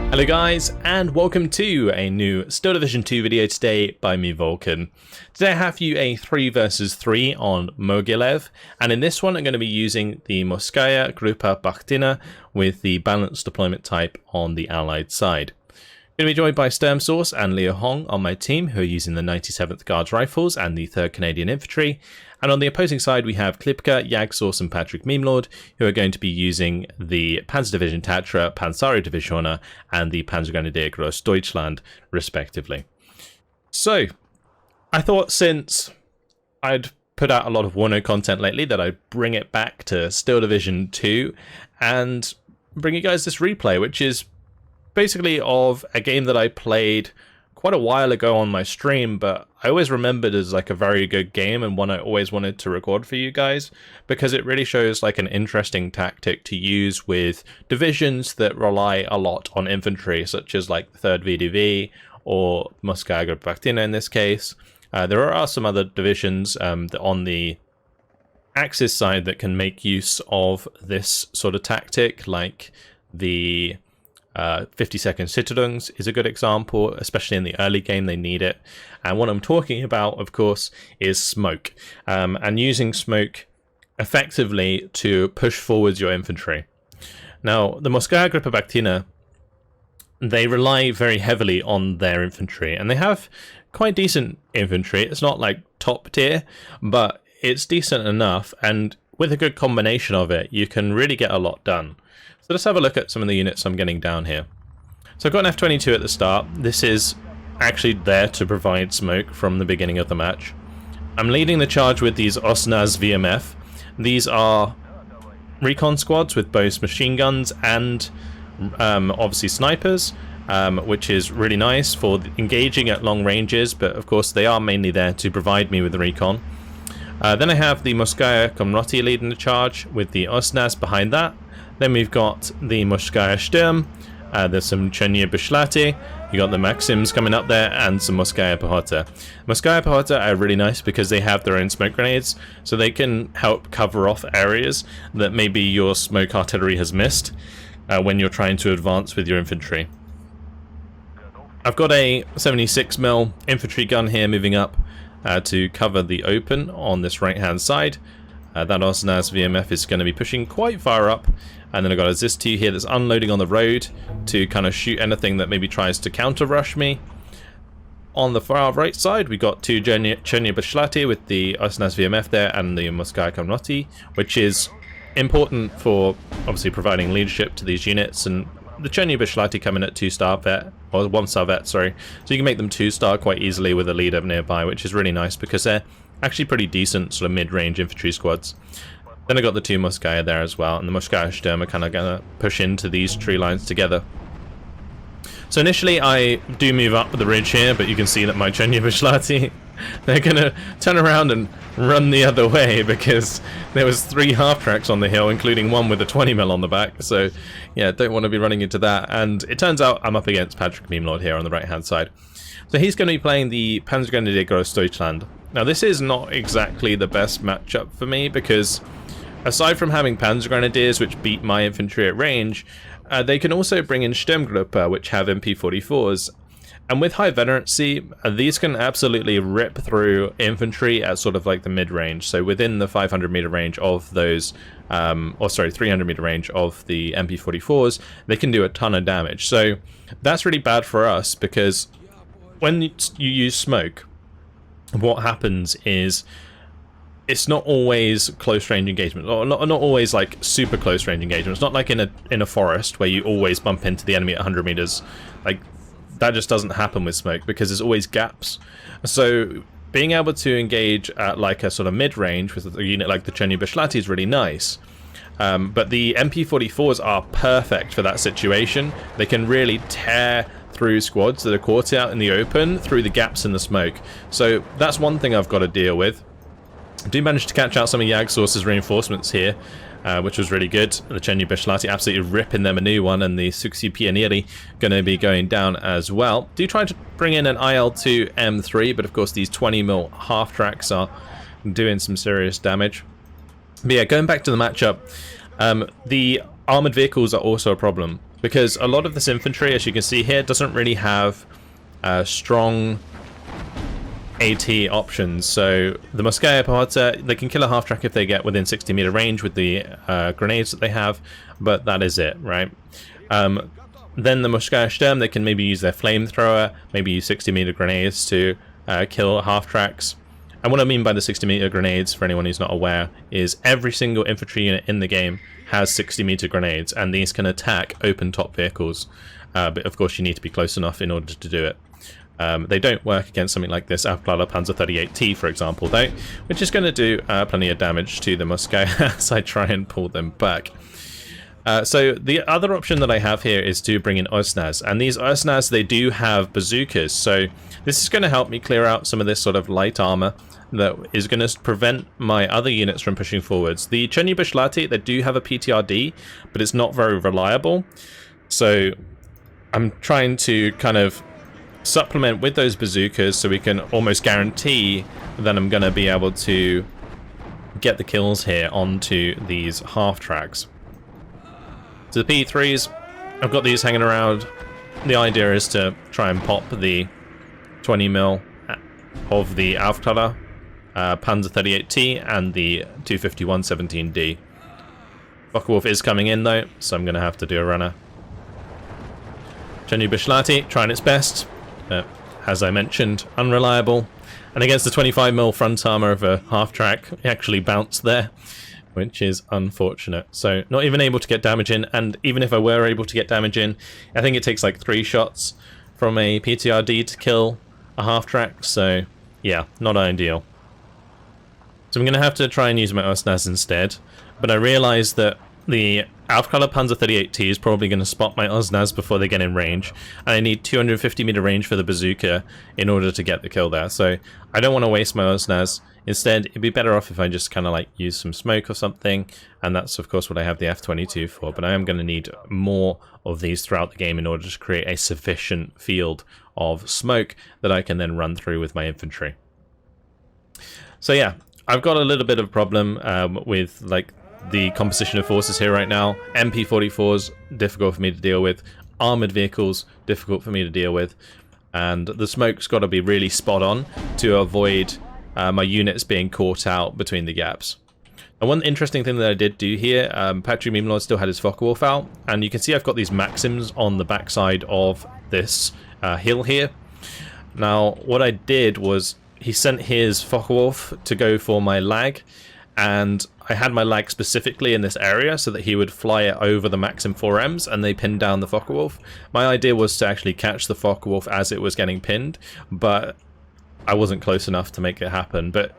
Hello guys, and welcome to a new Steel Division 2 video today by me, Vulcan. Today I have you a 3 versus 3 on Mogilev, and in this one I'm going to be using the Morskaya Gruppa Bakhtina with the balanced deployment type on the allied side. I'm going to be joined by Source and Leo Hong on my team, who are using the 97th Guards Rifles and the 3rd Canadian Infantry. And on the opposing side, we have Klipka, Source and Patrick Memelord, who are going to be using the Panzer Division Tatra, Panzeri Divisioner, and the Panzergrenadier Gross Deutschland, respectively. So, I thought since I'd put out a lot of Warno content lately that I'd bring it back to Steel Division 2 and bring you guys this replay, which is basically of a game that I played quite a while ago on my stream, but I always remembered as like a very good game and one I always wanted to record for you guys because it really shows like an interesting tactic to use with divisions that rely a lot on infantry, such as like the 3rd VDV or Morskaya Gruppa Bakhtina in this case. There are some other divisions that on the Axis side that can make use of this sort of tactic, like the 50-second Sitzungs is a good example, especially in the early game. They need it. And what I'm talking about, of course, is smoke. And using smoke effectively to push forwards your infantry. Now, the Morskaya Gruppa Bakhtina, they rely very heavily on their infantry. And they have quite decent infantry. It's not like top tier, but it's decent enough. And with a good combination of it, you can really get a lot done. So let's have a look at some of the units I'm getting down here. So I've got an F-22 at the start. This is actually there to provide smoke from the beginning of the match. I'm leading the charge with these Osnaz VMF. These are recon squads with both machine guns and obviously snipers, which is really nice for engaging at long ranges, but of course they are mainly there to provide me with the recon. Then I have the Morskaya Gruppa leading the charge with the Osnaz behind that. Then we've got the Morskaya Sturm, there's some Chernia Bishlati, you got the Maxims coming up there, and some Morskaya Pehota. Morskaya Pehota are really nice because they have their own smoke grenades, so they can help cover off areas that maybe your smoke artillery has missed when you're trying to advance with your infantry. I've got a 76mm infantry gun here moving up to cover the open on this right hand side. That Osnaz VMF is going to be pushing quite far up, and then I've got a ZIS-2 here that's unloading on the road to kind of shoot anything that maybe tries to counter rush me. On the far right side we got two Chernia Bishlati with the Osnaz VMF there and the Morskaya Gruppa, which is important for obviously providing leadership to these units, and the Chernia Bishlati come in at 2-star vet, or 1-star vet, sorry, so you can make them 2-star quite easily with a leader nearby, which is really nice because they're actually pretty decent sort of mid-range infantry squads. Then I got the 2 Morskaya there as well, and the Morskaya Sturm are kind of going to push into these tree lines together. So initially I do move up the ridge here, but you can see that my Chernia Bishlati, they're going to turn around and run the other way because there was 3 half-tracks on the hill, including one with a 20mm on the back, so yeah, don't want to be running into that. And it turns out I'm up against Patrick Memelord here on the right-hand side. So he's going to be playing the Panzergrenadier Gross Deutschland. Now this is not exactly the best matchup for me because aside from having Panzer Grenadiers which beat my infantry at range, they can also bring in Sturmgruppe which have MP44s. And with high veterancy, these can absolutely rip through infantry at sort of like the mid-range. So within the 500 meter range of those, 300 meter range of the MP44s, they can do a ton of damage. So that's really bad for us because when you use smoke, what happens is it's not always close range engagement, or not always like super close range engagement. It's not like in a forest where you always bump into the enemy at 100 meters. Like that just doesn't happen with smoke because there's always gaps. So being able to engage at like a sort of mid range with a unit like the Chernia Bishlati is really nice. But the MP44s are perfect for that situation. They can really tear through squads that are caught out in the open through the gaps in the smoke. So that's one thing I've got to deal with. I do manage to catch out some of Source's reinforcements here, which was really good. The Chernia Bishlati absolutely ripping them a new one, and the Suksi Pionieri going to be going down as well. Do try to bring in an IL-2 M3, but of course these 20mm half-tracks are doing some serious damage. But yeah, going back to the matchup, the armored vehicles are also a problem. because a lot of this infantry, as you can see here, doesn't really have strong AT options. So the Morskaya Gruppa, they can kill a half-track if they get within 60-meter range with the grenades that they have, but that is it, right? Then the Mogilev Sturm, they can maybe use their flamethrower, maybe use 60-meter grenades to kill half-tracks. And what I mean by the 60-meter grenades, for anyone who's not aware, is every single infantry unit in the game has 60-meter grenades, and these can attack open-top vehicles. But of course you need to be close enough in order to do it. They don't work against something like this Aufklärer Panzer 38T, for example, though, which is going to do plenty of damage to the Morskaya as I try and pull them back. So the other option that I have here is to bring in Osnas, and these Osnas, they do have bazookas, so this is going to help me clear out some of this sort of light armor that is going to prevent my other units from pushing forwards. The Cherny-Bishlati, they do have a PTRD, but it's not very reliable, so I'm trying to kind of supplement with those bazookas so we can almost guarantee that I'm going to be able to get the kills here onto these half-tracks. So the P3s, I've got these hanging around. The idea is to try and pop the 20mm of the Aufklärer Panzer 38T and the 251-17D. Focke-Wulf is coming in though, so I'm going to have to do a runner. Cherny-Bishlati trying its best, but as I mentioned, unreliable. And against the 25mm front armor of a half-track, it actually bounced there, which is unfortunate. So not even able to get damage in, and even if I were able to get damage in, I think it takes like 3 shots from a PTRD to kill a half-track, so yeah, not ideal. So I'm going to have to try and use my Osnas instead, but I realise that the Aufklärer Panzer 38T is probably going to spot my Osnas before they get in range, and I need 250-meter range for the bazooka in order to get the kill there, so I don't want to waste my Osnas. Instead, it'd be better off if I just kind of like use some smoke or something, and that's of course what I have the F-22 for, but I am going to need more of these throughout the game in order to create a sufficient field of smoke that I can then run through with my infantry. So yeah, I've got a little bit of a problem with like the composition of forces here right now. MP-44s, difficult for me to deal with. Armoured vehicles, difficult for me to deal with. And the smoke's got to be really spot on to avoid my units being caught out between the gaps. And one interesting thing that I did do here, Patrick Mimlord still had his Focke-Wulf out, and you can see I've got these Maxims on the backside of this hill here. Now, what I did was he sent his Focke-Wulf to go for my lag, and I had my lag specifically in this area so that he would fly it over the Maxim 4Ms and they pinned down the Focke-Wulf. My idea was to actually catch the Focke-Wulf as it was getting pinned, but I wasn't close enough to make it happen. But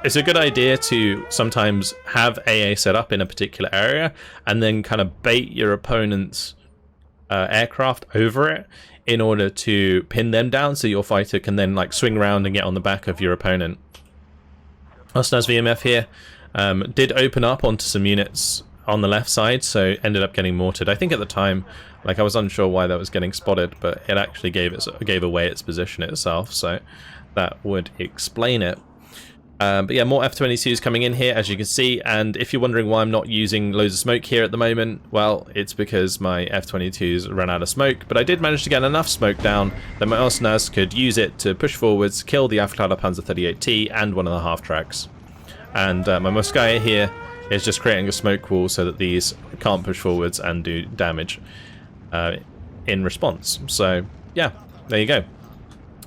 it's a good idea to sometimes have AA set up in a particular area and then kind of bait your opponent's aircraft over it in order to pin them down so your fighter can then like swing around and get on the back of your opponent. Osnas VMF here did open up onto some units on the left side, so ended up getting mortared. I think at the time, like, I was unsure why that was getting spotted, but it actually gave away its position itself, so that would explain it. But yeah, more F-22s coming in here, as you can see, and if you're wondering why I'm not using loads of smoke here at the moment, well, it's because my F-22s ran out of smoke, but I did manage to get enough smoke down that my Osnas could use it to push forwards, kill the Aufklärer Panzer 38T and one of the half-tracks. And my Morskaya here is just creating a smoke wall so that these can't push forwards and do damage in response. So, yeah, there you go.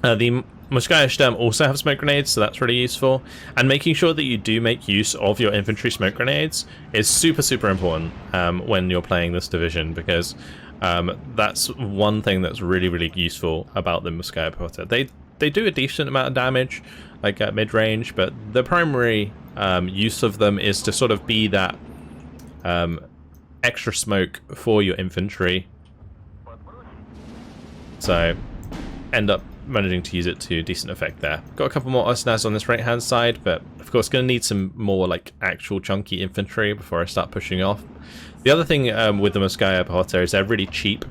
The Mogilev Sturm also have smoke grenades, so that's really useful. And making sure that you do make use of your infantry smoke grenades is super, super important when you're playing this division, because that's one thing that's really, really useful about the Morskaya Gruppa. They do a decent amount of damage, like at mid-range, but the primary use of them is to sort of be that extra smoke for your infantry. So, end up managing to use it to decent effect there. Got a couple more Osnas on this right hand side, but of course going to need some more like actual chunky infantry before I start pushing off. The other thing with the Morskaya Gruppa is they're really cheap.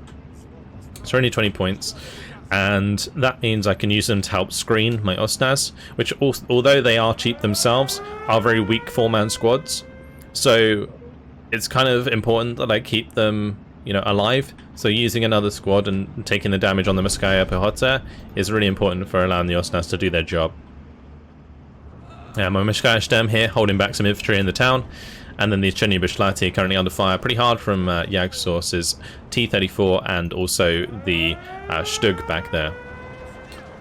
It's only 20 points, and that means I can use them to help screen my Osnas, which although they are cheap themselves, are very weak 4-man squads. So it's kind of important that I keep them you know, alive. So using another squad and taking the damage on the Morskaya Pehota is really important for allowing the Osnas to do their job. My Morskaya Stem here holding back some infantry in the town, and then these Cherny Bishlati currently under fire pretty hard from Yagsource's T-34 and also the Stug back there.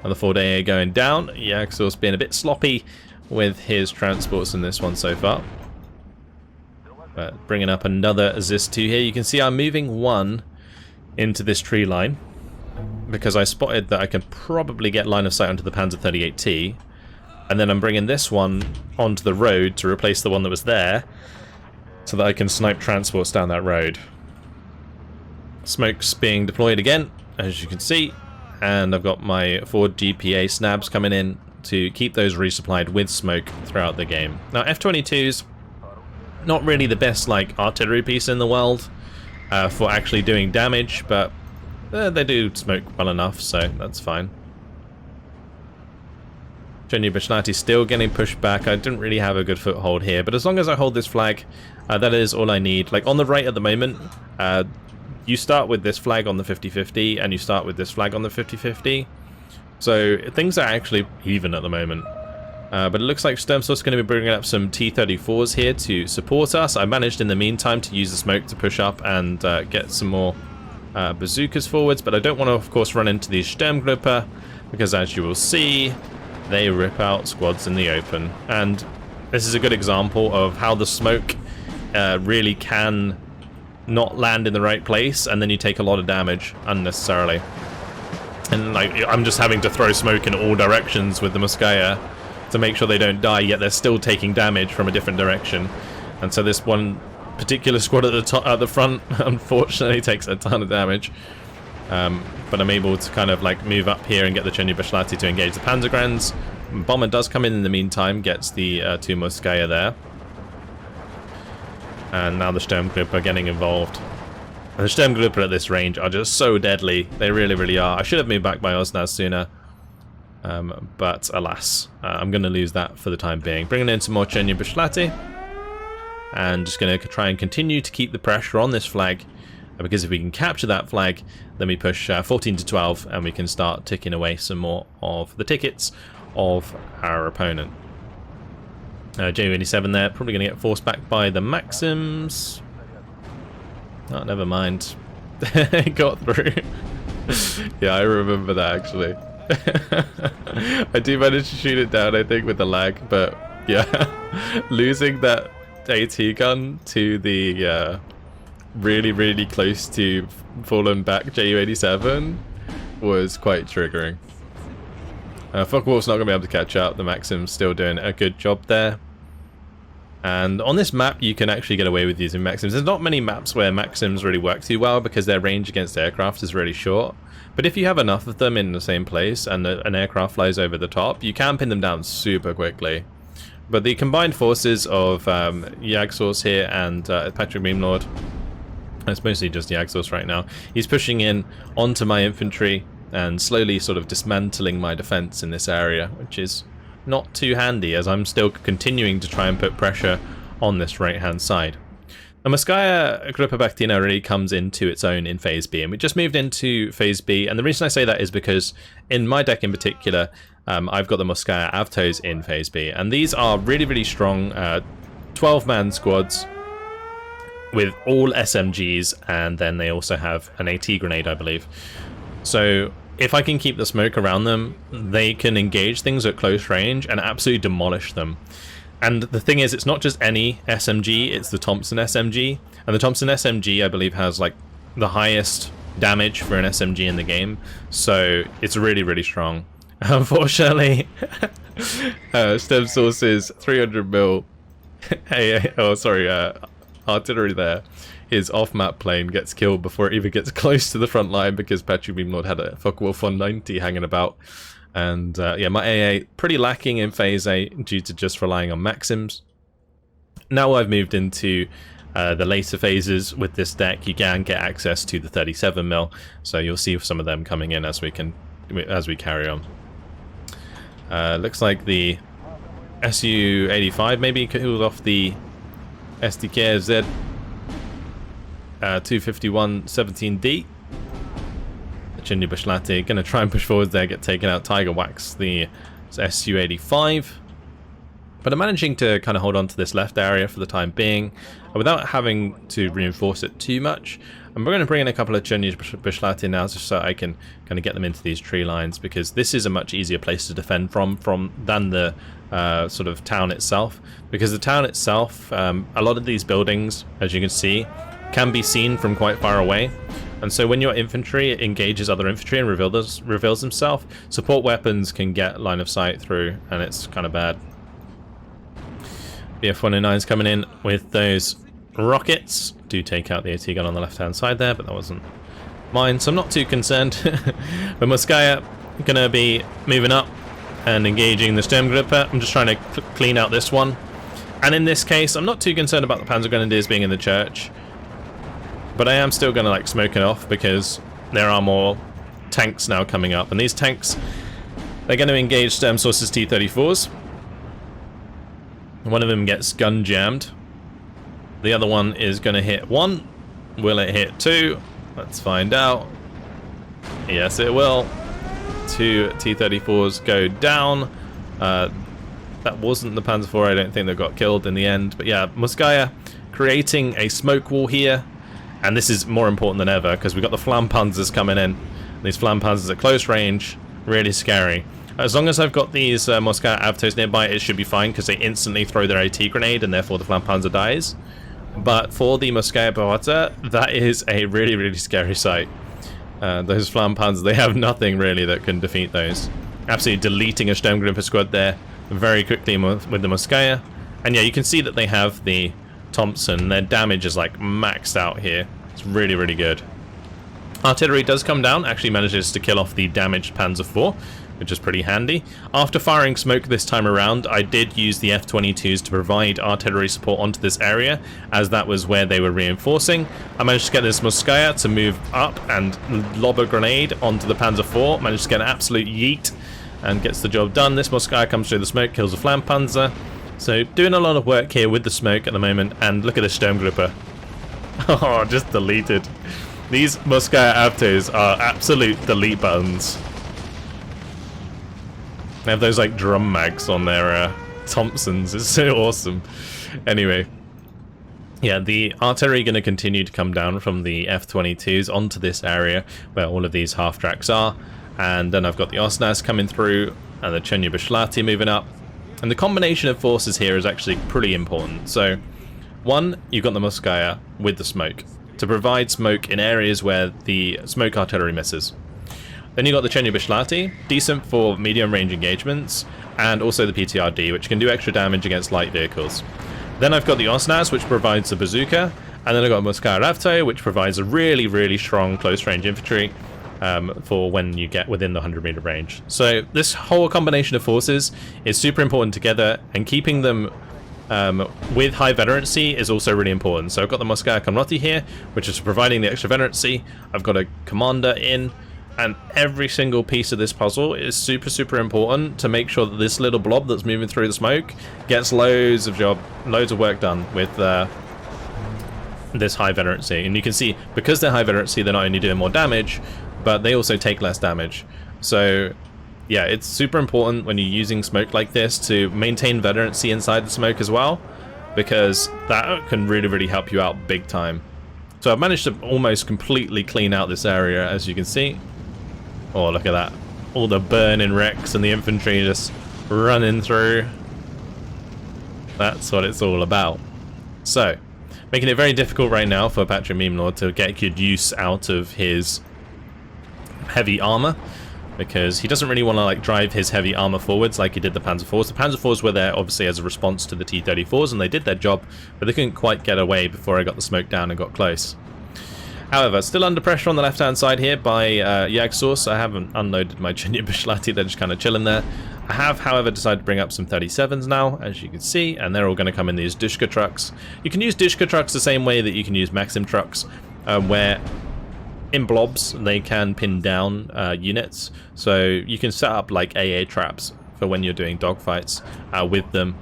Another 4-day going down. Yagsource being a bit sloppy with his transports in this one so far. But bringing up another Zis-2 here. You can see I'm moving one into this tree line because I spotted that I can probably get line of sight onto the Panzer 38T, and then I'm bringing this one onto the road to replace the one that was there so that I can snipe transports down that road. Smoke's being deployed again, as you can see, and I've got my 4 GPA snabs coming in to keep those resupplied with smoke throughout the game. Now F-22s, not really the best like artillery piece in the world for actually doing damage, but they do smoke well enough, so that's fine. Cherny Bishlati still getting pushed back. I didn't really have a good foothold here, but as long as I hold this flag, that is all I need. Like on the right at the moment, you start with this flag on the 50-50 and you start with this flag on the 50-50. So things are actually even at the moment. But it looks like Sturmsource is going to be bringing up some T-34s here to support us. I managed in the meantime to use the smoke to push up and get some more bazookas forwards, but I don't want to, of course, run into these Sturmgruppe because, as you will see, they rip out squads in the open. And this is a good example of how the smoke really can not land in the right place, and then you take a lot of damage unnecessarily. And like I'm just having to throw smoke in all directions with the Morskaya to make sure they don't die, yet they're still taking damage from a different direction. And so this one particular squad at the top, at the front, unfortunately takes a ton of damage. But I'm able to kind of like move up here and get the Cherny Bishlati to engage the Panzergrenz. Bomber does come in the meantime, gets the 2 Morskaya there. And now the Sturmgruppe are getting involved. And the Sturmgruppe at this range are just so deadly. They really, really are. I should have moved back my Osnas sooner. But alas, I'm going to lose that for the time being. Bringing in some more Cherny Bishlati. And just going to try and continue to keep the pressure on this flag. Because if we can capture that flag, then we push 14 to 12 and we can start ticking away some more of the tickets of our opponent. Ju-87 there, probably going to get forced back by the Maxims. Oh, never mind. It got through. Yeah, I remember that actually. I do manage to shoot it down, I think, with the lag, but yeah, losing that AT gun to the really, really close to fallen back Ju-87 was quite triggering. Focke-Wulf's not going to be able to catch up. The Maxim's still doing a good job there. And on this map, you can actually get away with using Maxims. There's not many maps where Maxims really work too well because their range against aircraft is really short. But if you have enough of them in the same place and an aircraft flies over the top, you can pin them down super quickly. But the combined forces of Yagsource here and Patrick Beamlord, it's mostly just Yagsource right now, he's pushing in onto my infantry and slowly sort of dismantling my defense in this area, which is not too handy as I'm still continuing to try and put pressure on this right-hand side. The Morskaya Gruppa Bakhtina really comes into its own in Phase B, and we just moved into Phase B, and the reason I say that is because in my deck in particular, I've got the Morskaya Avtos in Phase B, and these are really, really strong 12-man squads with all SMGs, and then they also have an AT grenade, I believe. So if I can keep the smoke around them, they can engage things at close range and absolutely demolish them. And the thing is, it's not just any SMG, it's the Thompson SMG. And the Thompson SMG, I believe, has like the highest damage for an SMG in the game. So it's really, really strong. Unfortunately, Sturmsource's 300mm artillery there, his off-map plane gets killed before it even gets close to the front line because Patrick Beamlord had a Focke-Wulf 190 hanging about. And yeah, my AA pretty lacking in Phase A due to just relying on Maxims. Now I've moved into the later phases with this deck. You can get access to the 37mm, so you'll see some of them coming in as we carry on. Looks like the Su-85 maybe killed off the SDKZ. 251 17D. The Chenya Bishlati going to try and push forward there, get taken out. Tiger whacks the Su-85. But I'm managing to kind of hold on to this left area for the time being without having to reinforce it too much. And we're going to bring in a couple of Chenya Bishlati now just so I can kind of get them into these tree lines, because this is a much easier place to defend than the sort of town itself. Because the town itself, a lot of these buildings, as you can see, can be seen from quite far away. And so when your infantry engages other infantry and reveals himself, support weapons can get line of sight through, and it's kind of bad. BF-109 is coming in with those rockets. Do take out the AT gun on the left-hand side there, but that wasn't mine, so I'm not too concerned. But Morskaya going to be moving up and engaging the Sturmgruppe. I'm just trying to clean out this one. And in this case, I'm not too concerned about the Panzergrenadiers being in the church. But I am still going to like smoke it off, because there are more tanks now coming up. And these tanks, they're going to engage Sturm Sources T-34s. One of them gets gun jammed. The other one is going to hit one. Will it hit two? Let's find out. Yes, it will. 2 T-34s go down. That wasn't the Panzer IV. I don't think they got killed in the end. But yeah, Morskaya creating a smoke wall here. And this is more important than ever, because we've got the Flampanzers coming in. These Flampanzers at close range, really scary. As long as I've got these Morskaya Avtos nearby, it should be fine, because they instantly throw their AT grenade, and therefore the Flampanzer dies. But for the Morskaya Bakhtina, that is a really, really scary sight. Those Flampanzers, they have nothing really that can defeat those. Absolutely deleting a Sturmgruppe squad there very quickly with the Morskaya. And yeah, you can see that they have the Thompson. Their damage is like maxed out here. It's really, really good. Artillery does come down, actually manages to kill off the damaged Panzer IV, which is pretty handy. After firing smoke this time around, I did use the F-22s to provide artillery support onto this area, as that was where they were reinforcing. I managed to get this Morskaya to move up and lob a grenade onto the Panzer IV. Managed to get an absolute yeet and gets the job done. This Morskaya comes through the smoke, kills a Flampanzer. So doing a lot of work here with the smoke at the moment, and look at this Sturmgruppe. Oh, just deleted. These Morskaya Avtos are absolute delete buttons. They have those like drum mags on their Thompsons. It's so awesome. Anyway, yeah, the artillery going to continue to come down from the F-22s onto this area where all of these half-tracks are. And then I've got the Osnas coming through and the Chenya Bishlati moving up. And the combination of forces here is actually pretty important. So, one, you've got the Morskaya with the smoke to provide smoke in areas where the smoke artillery misses. Then you've got the Chenya Bishlati, decent for medium range engagements, and also the PTRD, which can do extra damage against light vehicles. Then I've got the Osnas, which provides the bazooka, and then I've got Morskaya Avto, which provides a really, really strong close range infantry for when you get within the 100-meter range. So this whole combination of forces is super important together, and keeping them with high veterancy is also really important. So I've got the Morskaya Konroti here, which is providing the extra veterancy. I've got a commander in, and every single piece of this puzzle is super, super important to make sure that this little blob that's moving through the smoke gets loads of work done with this high veterancy. And you can see, because they're high veterancy, they're not only doing more damage, but they also take less damage. So yeah, it's super important when you're using smoke like this to maintain veterancy inside the smoke as well, because that can really, really help you out big time. So I've managed to almost completely clean out this area, as you can see. Oh, look at that. All the burning wrecks and the infantry just running through. That's what it's all about. So, making it very difficult right now for Patrick Memnor to get good use out of his heavy armor, because he doesn't really want to like drive his heavy armor forwards like he did the Panzer IVs. The Panzer IVs were there obviously as a response to the T-34s, and they did their job, but they couldn't quite get away before I got the smoke down and got close. However, still under pressure on the left-hand side here by Jagdsource. I haven't unloaded my Chenya Bishlati, they're just kind of chilling there. I have, however, decided to bring up some 37s now, as you can see, and they're all going to come in these Dushka trucks. You can use Dushka trucks the same way that you can use Maxim trucks, where in blobs they can pin down units. So you can set up like AA traps for when you're doing dogfights with them,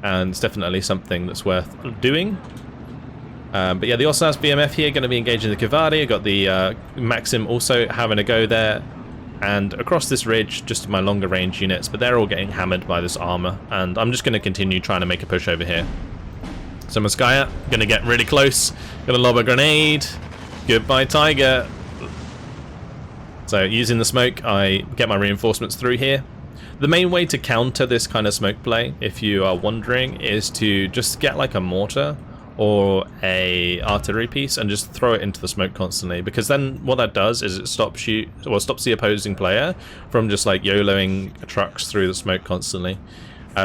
and it's definitely something that's worth doing. But yeah, the Ossas BMF here going to be engaging the Kivari. I've got the Maxim also having a go there. And across this ridge, just my longer range units, but they're all getting hammered by this armor. And I'm just going to continue trying to make a push over here. So Morskaya, going to get really close. Going to lob a grenade. Goodbye, Tiger. So using the smoke, I get my reinforcements through here. The main way to counter this kind of smoke play, if you are wondering, is to just get like a mortar or a artillery piece and just throw it into the smoke constantly, because then what that does is it stops the opposing player from just like YOLOing trucks through the smoke constantly.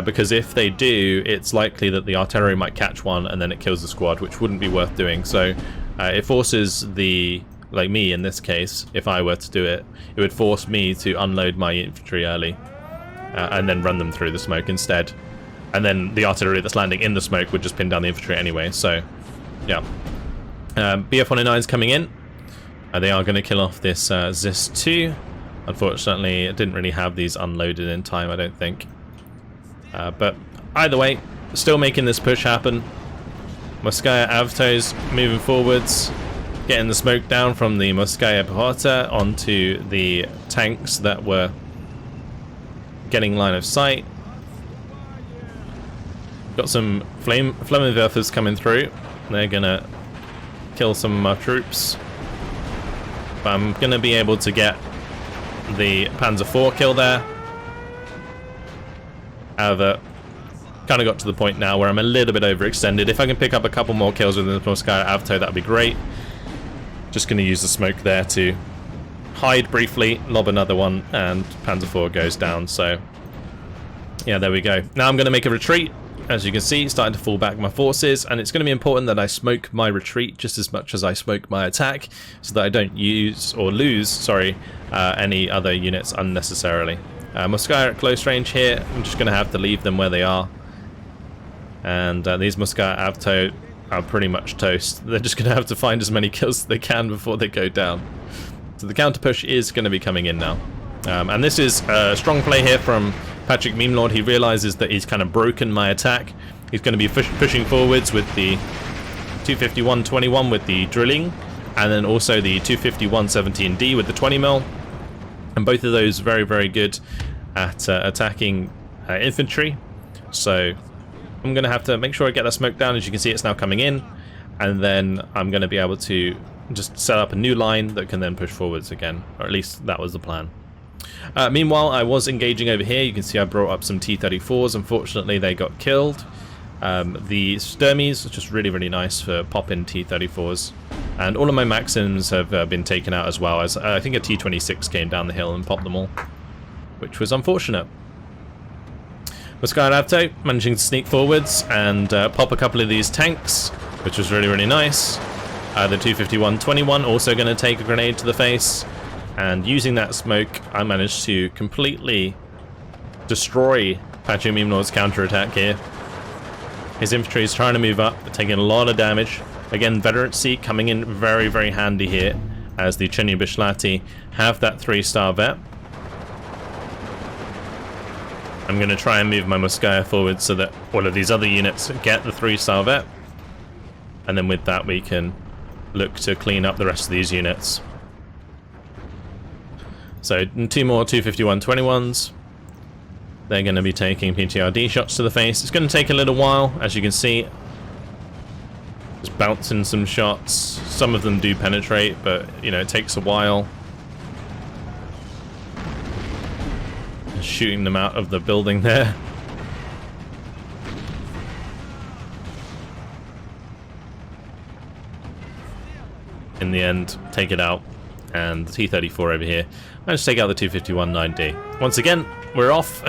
Because if they do, it's likely that the artillery might catch one and then it kills the squad, which wouldn't be worth doing. So it forces like me in this case, if I were to do it, it would force me to unload my infantry early and then run them through the smoke instead. And then the artillery that's landing in the smoke would just pin down the infantry anyway. So, yeah. BF-109 is coming in. They are going to kill off this ZIS-2. Unfortunately, it didn't really have these unloaded in time, I don't think. But either way, still making this push happen. Morskaya Avtos moving forwards, getting the smoke down from the Morskaya Pehota onto the tanks that were getting line of sight. Got some Flammenwerfers coming through. They're gonna kill some of my troops. But I'm gonna be able to get the Panzer IV kill there. However, kind of got to the point now where I'm a little bit overextended. If I can pick up a couple more kills with the Morskaya Avto, that would be great. Just gonna use the smoke there to hide briefly, lob another one, and Panzer IV goes down. So yeah, there we go. Now I'm gonna make a retreat. As you can see, starting to fall back my forces, and it's going to be important that I smoke my retreat just as much as I smoke my attack, so that I don't lose any other units unnecessarily. Morskaya at close range here, I'm just going to have to leave them where they are. And these Morskaya Avto are pretty much toast. They're just going to have to find as many kills as they can before they go down. So the counter push is going to be coming in now. And this is a strong play here from Patrick Meme Lord. He realizes that he's kind of broken my attack. He's going to be pushing forwards with the 251-21 with the drilling, and then also the 251-17D with the 20mm. And both of those very, very good at attacking infantry. So I'm going to have to make sure I get that smoke down. As you can see, it's now coming in. And then I'm going to be able to just set up a new line that can then push forwards again. Or at least that was the plan. Meanwhile, I was engaging over here. You can see I brought up some T-34s. Unfortunately, they got killed. The Sturmies are just really, really nice for pop-in T-34s. And all of my Maxims have been taken out as well, as I think a T-26 came down the hill and popped them all, which was unfortunate. Morskaya Avto managing to sneak forwards and pop a couple of these tanks, which was really, really nice. The 251-21 also going to take a grenade to the face. And using that smoke, I managed to completely destroy Patrick Meme Lord's counterattack here. His infantry is trying to move up, taking a lot of damage. Again, veterancy coming in very, very handy here, as the Cherny-Bishlati have that 3-star vet. I'm going to try and move my Morskaya forward so that all of these other units get the 3-star vet. And then with that, we can look to clean up the rest of these units. So 2 more 251-21s. They're going to be taking PTRD shots to the face. It's going to take a little while, as you can see. Just bouncing some shots. Some of them do penetrate, but you know, it takes a while. Just shooting them out of the building there. In the end, take it out. And the T-34 over here. Managed to take out the 251-9D. Once again, we're off.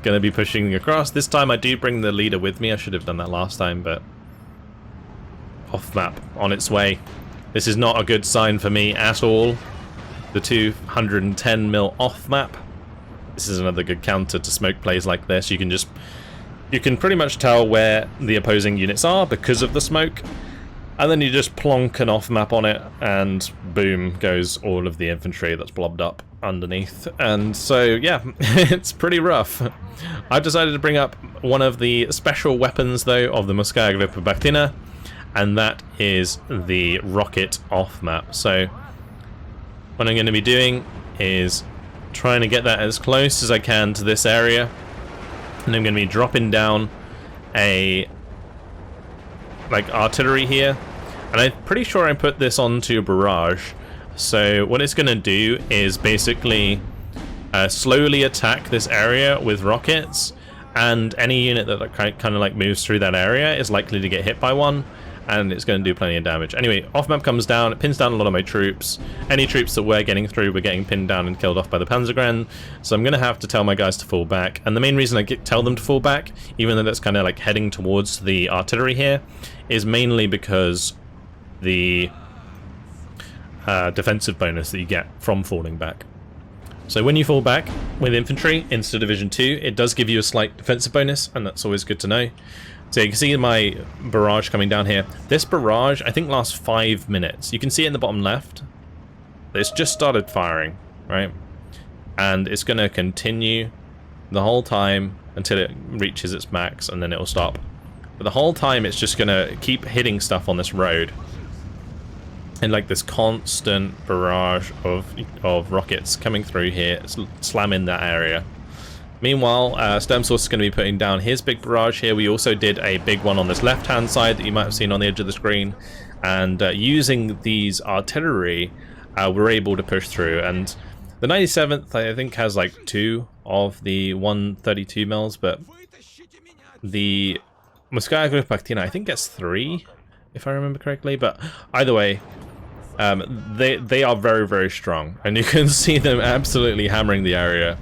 Gonna be pushing across. This time I do bring the leader with me. I should have done that last time, but off map, on its way. This is not a good sign for me at all. The 210mm off map. This is another good counter to smoke plays like this. You can pretty much tell where the opposing units are because of the smoke. And then you just plonk an off-map on it, and boom goes all of the infantry that's blobbed up underneath. And so, yeah, it's pretty rough. I've decided to bring up one of the special weapons, though, of the Moskaya Gruppa Bakhtina, and that is the rocket off map. So what I'm going to be doing is trying to get that as close as I can to this area, and I'm going to be dropping down a artillery here, and I'm pretty sure I put this onto a barrage. So what it's going to do is basically slowly attack this area with rockets, and any unit that kind of like moves through that area is likely to get hit by one, and it's going to do plenty of damage. Anyway, off map comes down, it pins down a lot of my troops. Any troops that we're getting through were getting pinned down and killed off by the Panzergren, so I'm going to have to tell my guys to fall back. And the main reason I tell them to fall back, even though that's kind of like heading towards the artillery here, is mainly because the defensive bonus that you get from falling back. So when you fall back with infantry instead of Division 2, it does give you a slight defensive bonus, and that's always good to know. So you can see my barrage coming down here. This barrage, I think, lasts 5 minutes. You can see it in the bottom left. It's just started firing, right? And it's going to continue the whole time until it reaches its max, and then it will stop. But the whole time, it's just going to keep hitting stuff on this road. And like this constant barrage of rockets coming through here, slamming that area. Meanwhile, Stemsource is going to be putting down his big barrage here. We also did a big one on this left-hand side that you might have seen on the edge of the screen. And using these artillery, we're able to push through. And the 97th, I think, has like 2 of the 132 mils, but the Morskaya Gruppa Bakhtina, I think, gets 3, if I remember correctly. But either way, they are very, very strong. And you can see them absolutely hammering the area.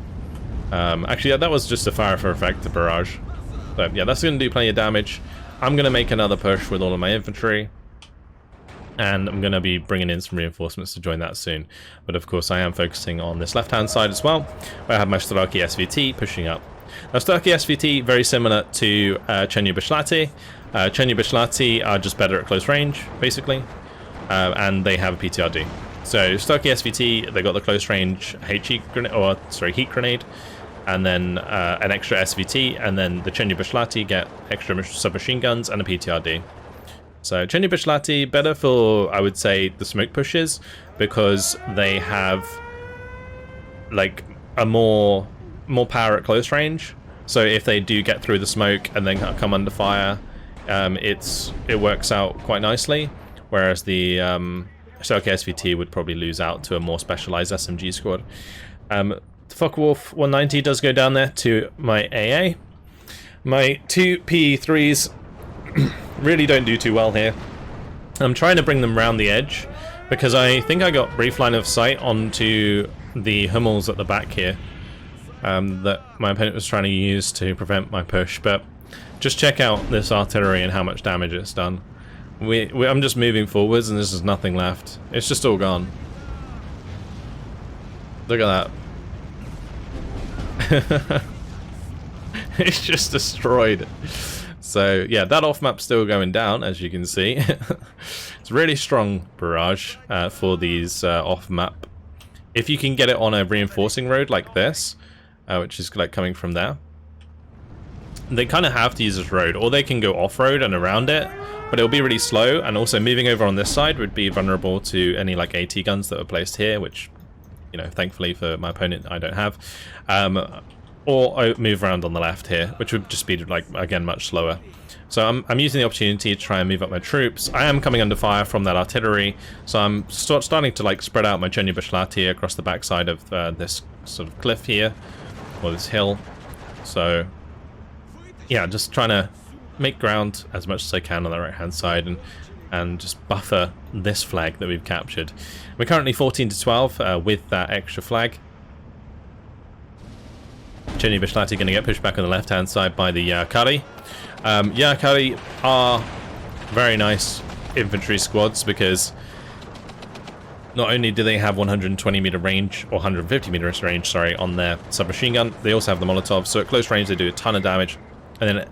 Actually, yeah, that was just a fire for effect, the barrage. So yeah, that's going to do plenty of damage. I'm going to make another push with all of my infantry, and I'm going to be bringing in some reinforcements to join that soon. But of course, I am focusing on this left-hand side as well, where I have my Starky SVT pushing up. Now, Starky SVT, very similar to Chenyu Bishlati. Chenyu Bishlati are just better at close range, basically, and they have a PTRD. So Starky SVT, they got the close range heat grenade, and then an extra SVT, and then the Chenyu Bishlati get extra submachine guns and a PTRD. So Chenyu Bishlati, better for, I would say, the smoke pushes, because they have like a more power at close range. So if they do get through the smoke and then come under fire, it works out quite nicely. Whereas the Starky SVT would probably lose out to a more specialized SMG squad. Focke-Wulf 190 does go down there to my AA. My 2 PE3s really don't do too well here. I'm trying to bring them round the edge, because I think I got brief line of sight onto the Hummels at the back here that my opponent was trying to use to prevent my push. But just check out this artillery and how much damage it's done. I'm just moving forwards and there's just nothing left. It's just all gone. Look at that. It's just destroyed. So yeah, that off map's still going down, as you can see. It's really strong barrage for these off map. If you can get it on a reinforcing road like this, which is like coming from there, they kind of have to use this road, or they can go off-road and around it, but it'll be really slow. And also moving over on this side would be vulnerable to any like AT guns that are placed here, which, you know, thankfully for my opponent, I don't have. Or I move around on the left here, which would just be like, again, much slower. So I'm using the opportunity to try and move up my troops. I am coming under fire from that artillery, so I'm starting to like spread out my Chenyu Bishlati across the backside of this sort of cliff here, or this hill. So yeah, just trying to make ground as much as I can on the right hand side, and just buffer this flag that we've captured. We're currently 14 to 12 with that extra flag. Chenyu Bishlati going to get pushed back on the left hand side by the Yakari. Yakari are very nice infantry squads, because not only do they have 120 meter range, or 150 meters range, sorry, on their submachine gun, they also have the Molotov, so at close range they do a ton of damage. And then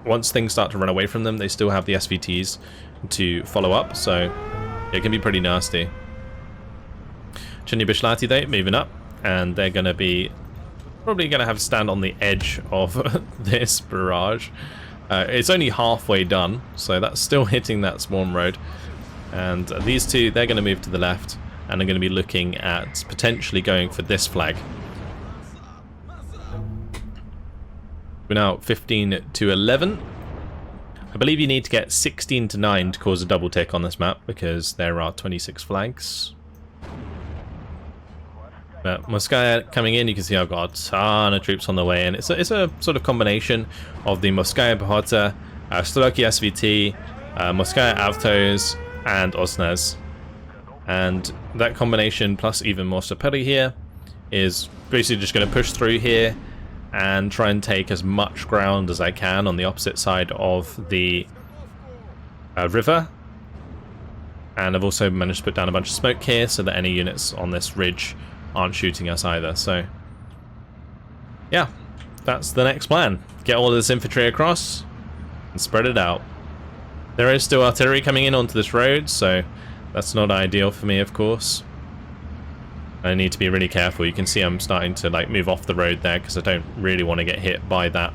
once things start to run away from them, they still have the SVTs to follow up, so it can be pretty nasty. Chenyu Bishlati, though, moving up, and they're going to be probably going to have to stand on the edge of this barrage. It's only halfway done, so that's still hitting that swarm road. And these two, they're going to move to the left, and are going to be looking at potentially going for this flag. We're now 15 to 11. I believe you need to get 16 to 9 to cause a double tick on this map, because there are 26 flags. But Morskaya coming in, you can see I've got a ton of troops on the way, and it's a sort of combination of the Morskaya Bakhtina, Stoloki SVT, Morskaya Avtos, and Osnaz. And that combination, plus even more Saperi here, is basically just going to push through here and try and take as much ground as I can on the opposite side of the river. And I've also managed to put down a bunch of smoke here so that any units on this ridge aren't shooting us either. So yeah, that's the next plan. Get all of this infantry across and spread it out. There is still artillery coming in onto this road, so that's not ideal for me, of course. I need to be really careful. You can see I'm starting to like move off the road there because I don't really want to get hit by that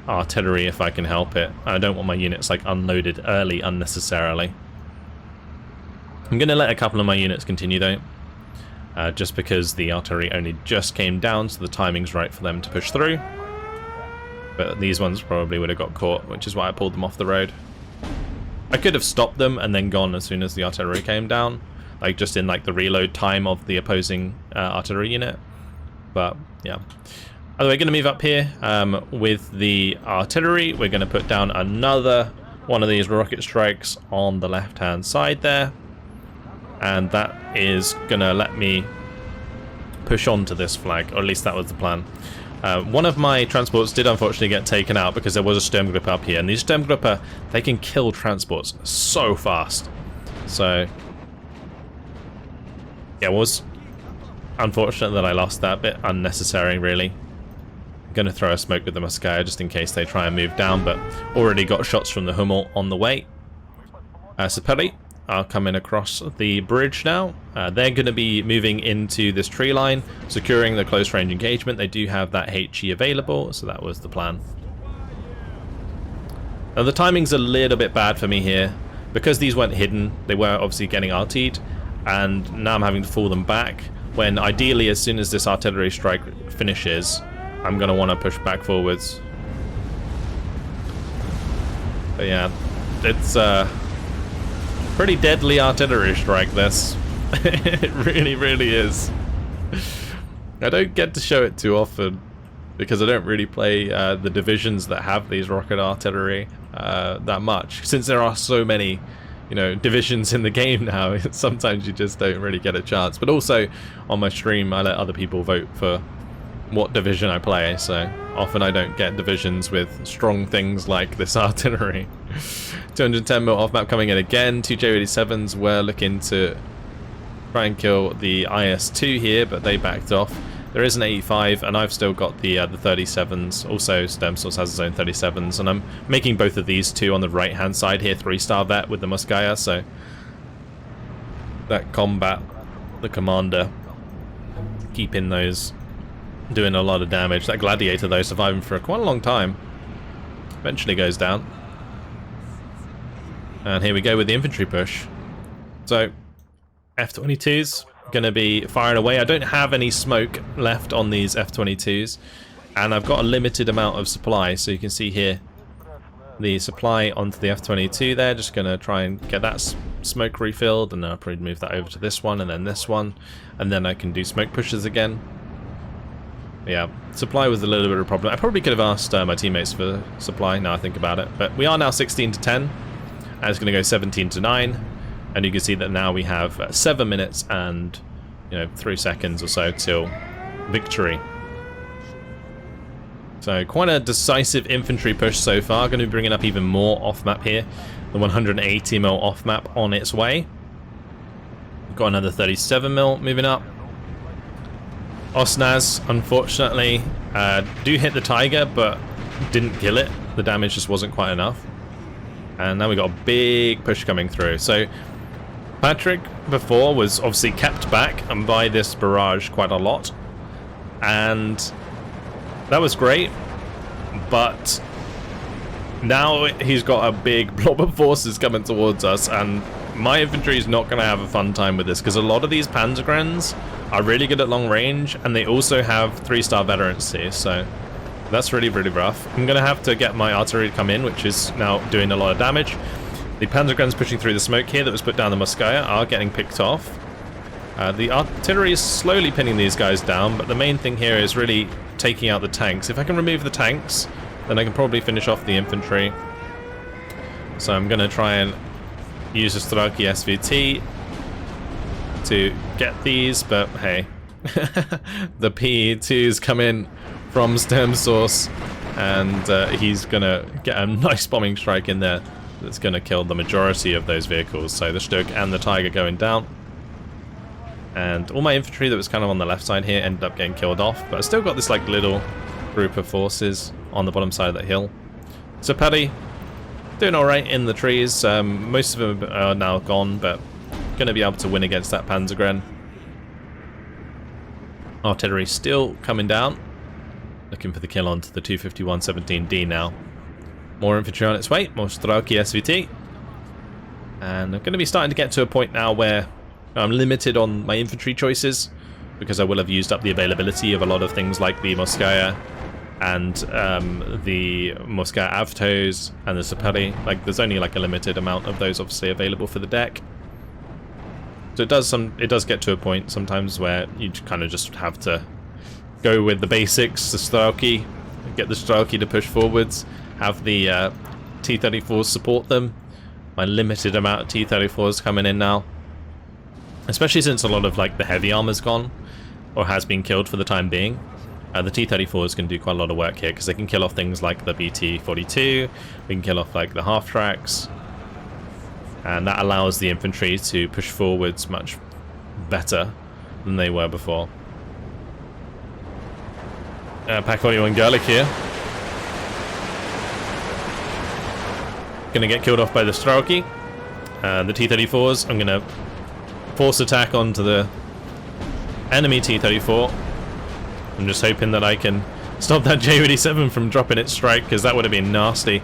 artillery if I can help it. I don't want my units like unloaded early unnecessarily. I'm going to let a couple of my units continue though, just because the artillery only just came down, so the timing's right for them to push through. But these ones probably would have got caught, which is why I pulled them off the road. I could have stopped them and then gone as soon as the artillery came down, like just in like the reload time of the opposing artillery unit. But yeah. Other way, going to move up here with the artillery. We're going to put down another one of these rocket strikes on the left-hand side there. And that is going to let me push on to this flag, or at least that was the plan. One of my transports did unfortunately get taken out because there was a Sturmgruppe up here, and these Sturmgruppe, they can kill transports so fast. So yeah, it was unfortunate that I lost that bit. Unnecessary, really. I'm going to throw a smoke with the Morskaya just in case they try and move down, but already got shots from the Hummel on the way. Saperi are coming across the bridge now. They're going to be moving into this tree line, securing the close range engagement. They do have that HE available, so that was the plan. Now the timing's a little bit bad for me here. Because these weren't hidden, they were obviously getting RT'd, and now I'm having to fall them back, when ideally as soon as this artillery strike finishes, I'm going to want to push back forwards. But yeah, it's pretty deadly artillery strike, this. It really, really is. I don't get to show it too often because I don't really play the divisions that have these rocket artillery that much. Since there are so many, you know, divisions in the game now, sometimes you just don't really get a chance. But also on my stream, I let other people vote for what division I play, so often I don't get divisions with strong things like this artillery. 210 mil off map coming in again. 2 J87s were looking to try and kill the IS-2 here, but they backed off. There is an 85, and I've still got the 37s. Also, Stemsource has his own 37s, and I'm making both of these two on the right-hand side here, 3-star vet with the Morskaya, so that combat, the commander, keeping those doing a lot of damage. That gladiator, though, surviving for quite a long time. Eventually goes down. And here we go with the infantry push. So, F-22s going to be firing away. I don't have any smoke left on these F-22s, and I've got a limited amount of supply, so you can see here the supply onto the F-22 there. Just going to try and get that smoke refilled, and then I'll probably move that over to this one and then this one, and then I can do smoke pushes again. Yeah, supply was a little bit of a problem. I probably could have asked my teammates for supply, now I think about it, but we are now 16 to 10, and it's going to go 17 to 9. And you can see that now we have 7 minutes and 3 seconds or so till victory. So quite a decisive infantry push so far. Going to be bringing up even more off-map here. The 180 mil off-map on its way. We've got another 37 mil moving up. Osnaz, unfortunately, do hit the Tiger, but didn't kill it. The damage just wasn't quite enough. And now we've got a big push coming through. So Patrick before was obviously kept back and by this barrage quite a lot, and that was great, but now he's got a big blob of forces coming towards us, and my infantry is not going to have a fun time with this, because a lot of these Panzergrens are really good at long range, and they also have 3-star veterancy, so that's really, really rough. I'm going to have to get my artillery to come in, which is now doing a lot of damage. The Panzergrens pushing through the smoke here that was put down the Morskaya are getting picked off. The artillery is slowly pinning these guys down, but the main thing here is really taking out the tanks. If I can remove the tanks, then I can probably finish off the infantry. So I'm going to try and use a Strelki SVT to get these, but hey, the P2s come in from Sturm Source, and he's going to get a nice bombing strike in there that's going to kill the majority of those vehicles. So the Stug and the Tiger going down. And all my infantry that was kind of on the left side here ended up getting killed off, but I still got this like little group of forces on the bottom side of that hill. So Paddy, doing alright in the trees. Most of them are now gone, but going to be able to win against that Panzergren. Artillery still coming down. Looking for the kill onto the 251-17D now. More infantry on its way, more Strelki SVT. And I'm going to be starting to get to a point now where I'm limited on my infantry choices, because I will have used up the availability of a lot of things like the Morskaya and the Morskaya Avtos and the Saperi. Like, there's only like a limited amount of those obviously available for the deck. So it does get to a point sometimes where you kind of just have to go with the basics, the Strelki, get the Strelki to push forwards, have the T-34s support them. My limited amount of T-34s coming in now. Especially since a lot of like the heavy armor's gone, or has been killed for the time being. The T-34s can do quite a lot of work here, because they can kill off things like the BT-42, we can kill off like the half-tracks, and that allows the infantry to push forwards much better than they were before. Pakolio and Gerlich here. Gonna get killed off by the Strelki. The T-34s, I'm gonna force attack onto the enemy T-34. I'm just hoping that I can stop that Ju-87 from dropping its strike, because that would have been nasty.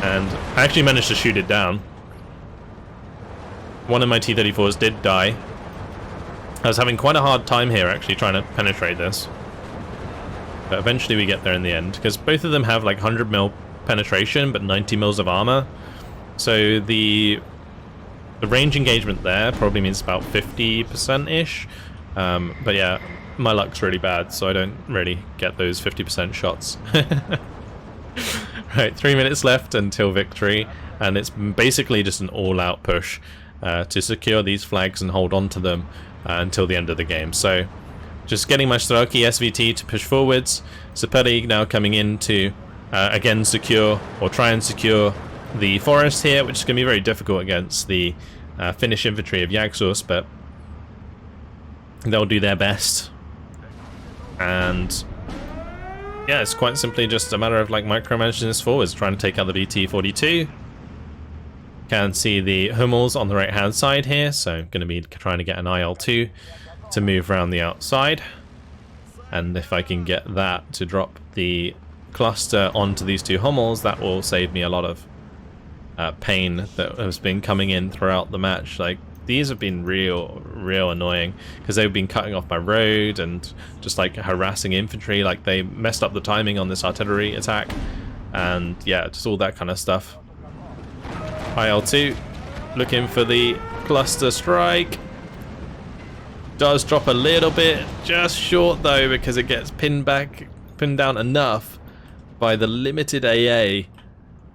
And I actually managed to shoot it down. One of my T-34s did die. I was having quite a hard time here actually trying to penetrate this. But eventually we get there in the end, because both of them have like 100 mil penetration but 90 mils of armor. So the range engagement there probably means about 50%-ish. But yeah, my luck's really bad, so I don't really get those 50% shots. Right, 3 minutes left until victory, and it's basically just an all-out push to secure these flags and hold on to them until the end of the game. So just getting my Strelki SVT to push forwards. Saperi now coming in to again secure, or try and secure, the forest here, which is going to be very difficult against the Finnish infantry of Jagsos, but they'll do their best. And yeah, it's quite simply just a matter of like micromanaging this forwards, trying to take out the BT-42. Can see the Hummels on the right hand side here, so I'm going to be trying to get an IL-2 to move around the outside. And if I can get that to drop the cluster onto these two Hummels, that will save me a lot of pain that has been coming in throughout the match. Like, these have been real annoying, because they've been cutting off my road and just like harassing infantry. Like, they messed up the timing on this artillery attack, and yeah, just all that kind of stuff. IL-2 looking for the cluster strike. Does drop a little bit, just short though, because it gets pinned down enough by the limited AA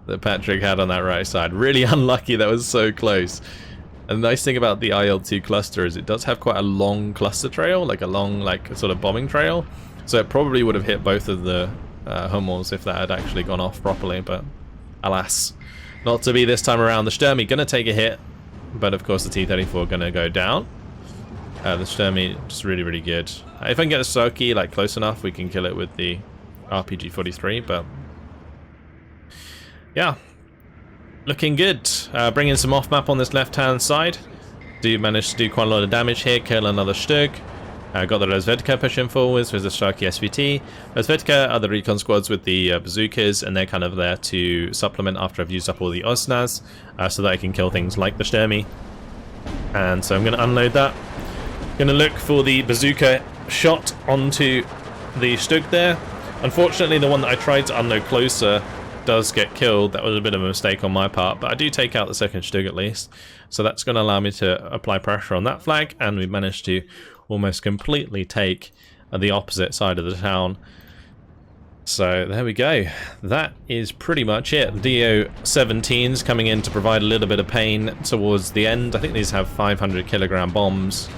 that Patrick had on that right side. Really unlucky, that was so close. And the nice thing about the IL-2 cluster is it does have quite a long cluster trail, like a long sort of bombing trail. So it probably would have hit both of the Hummels if that had actually gone off properly, but alas, not to be this time around. The Sturmy gonna take a hit, but of course the T-34 gonna go down. The Sturmy just really good. If I can get the Soki like close enough, we can kill it with the RPG-43, but yeah, looking good. Bringing some off map on this left hand side. Do manage to do quite a lot of damage here, kill another Stug. Got the Rozvedka pushing forwards with the Sharky SVT. Rozvedka are the recon squads with the bazookas, and they're kind of there to supplement after I've used up all the Osnas, so that I can kill things like the Sturmy. And so I'm going to unload that. Going to look for the bazooka shot onto the Stug there. Unfortunately, the one that I tried to unload closer does get killed. That was a bit of a mistake on my part, but I do take out the second Stug at least. So that's going to allow me to apply pressure on that flag, and we've managed to almost completely take the opposite side of the town. So there we go. That is pretty much it. The DO-17s coming in to provide a little bit of pain towards the end. I think these have 500 kilogram bombs.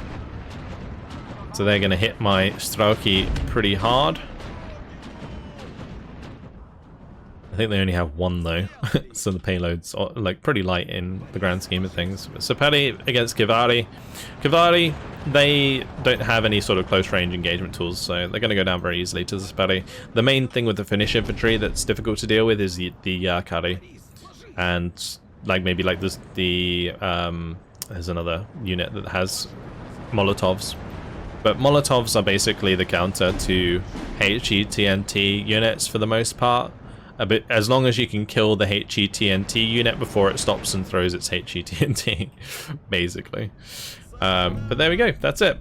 So they're going to hit my Strauki pretty hard. I think they only have one though, so the payload's like pretty light in the grand scheme of things. Saperi against Kivari. Kivari, they don't have any sort of close range engagement tools, so they're going to go down very easily to the Saperi. The main thing with the Finnish infantry that's difficult to deal with is the Kari, and like maybe like this, there's another unit that has Molotovs. But Molotovs are basically the counter to HE-TNT units for the most part. As long as you can kill the HE-TNT unit before it stops and throws its HE-TNT, basically. But there we go, that's it.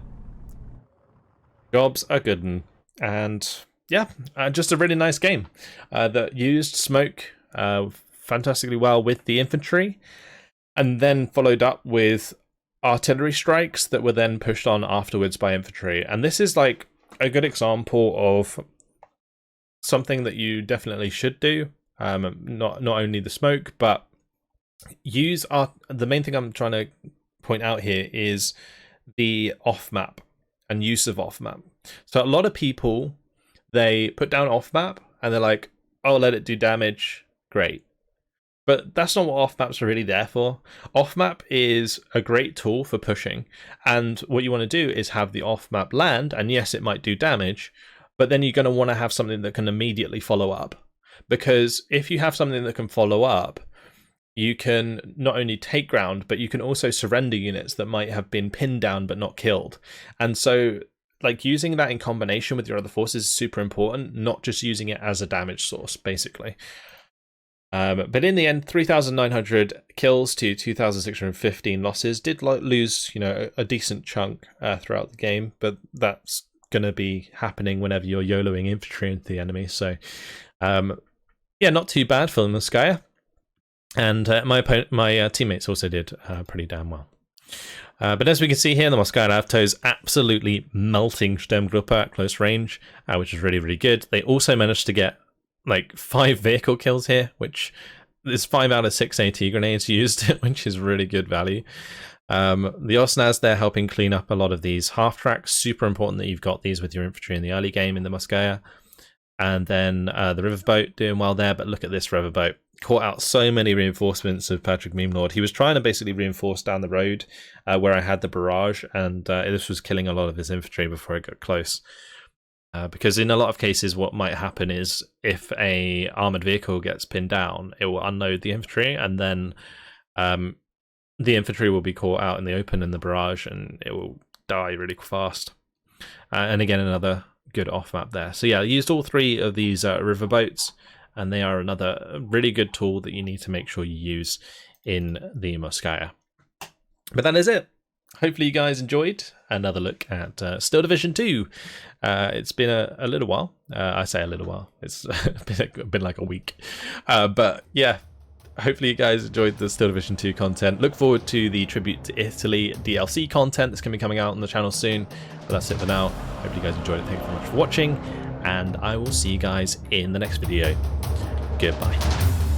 Jobs are good, and yeah, just a really nice game that used smoke fantastically well with the infantry, and then followed up with artillery strikes that were then pushed on afterwards by infantry. And this is like a good example of something that you definitely should do. Not only the smoke, but use the main thing I'm trying to point out here is the off map and use of off map. So a lot of people, they put down off map and they're like, oh, let it do damage, great. But that's not what off maps are really there for. Off map is a great tool for pushing, and what you want to do is have the off map land, and yes, it might do damage, but then you're going to want to have something that can immediately follow up. Because if you have something that can follow up, you can not only take ground, but you can also surrender units that might have been pinned down but not killed. And so, like, using that in combination with your other forces is super important, not just using it as a damage source, basically. But in the end, 3,900 kills to 2,615 losses. Did lose, you know, a decent chunk throughout the game, but that's going to be happening whenever you're YOLOing infantry into the enemy. So yeah, not too bad for the Morskaya, and my teammates also did pretty damn well. But as we can see here, the Morskaya Avto's absolutely melting Sturmgruppe at close range, which is really, really good. They also managed to get like 5 vehicle kills here, which is 5 out of 6 AT grenades used, which is really good value. The Osnas, they're helping clean up a lot of these half tracks. Super important that you've got these with your infantry in the early game in the Morskaya. And then the riverboat doing well there, but look at this riverboat. Caught out so many reinforcements of Patrick Memelord. He was trying to basically reinforce down the road where I had the barrage, and this was killing a lot of his infantry before it got close. Because in a lot of cases what might happen is if a armoured vehicle gets pinned down, it will unload the infantry, and then the infantry will be caught out in the open in the barrage, and it will die really fast. And again, another good off map there. So yeah, I used all 3 of these riverboats, and they are another really good tool that you need to make sure you use in the Morskaya. But that is it. Hopefully you guys enjoyed another look at Steel Division 2. It's been a little while. I say a little while. It's been like a week. But yeah, hopefully you guys enjoyed the Steel Division 2 content. Look forward to the Tribute to Italy DLC content that's going to be coming out on the channel soon. But that's it for now. Hope you guys enjoyed it. Thank you very much for watching, and I will see you guys in the next video. Goodbye.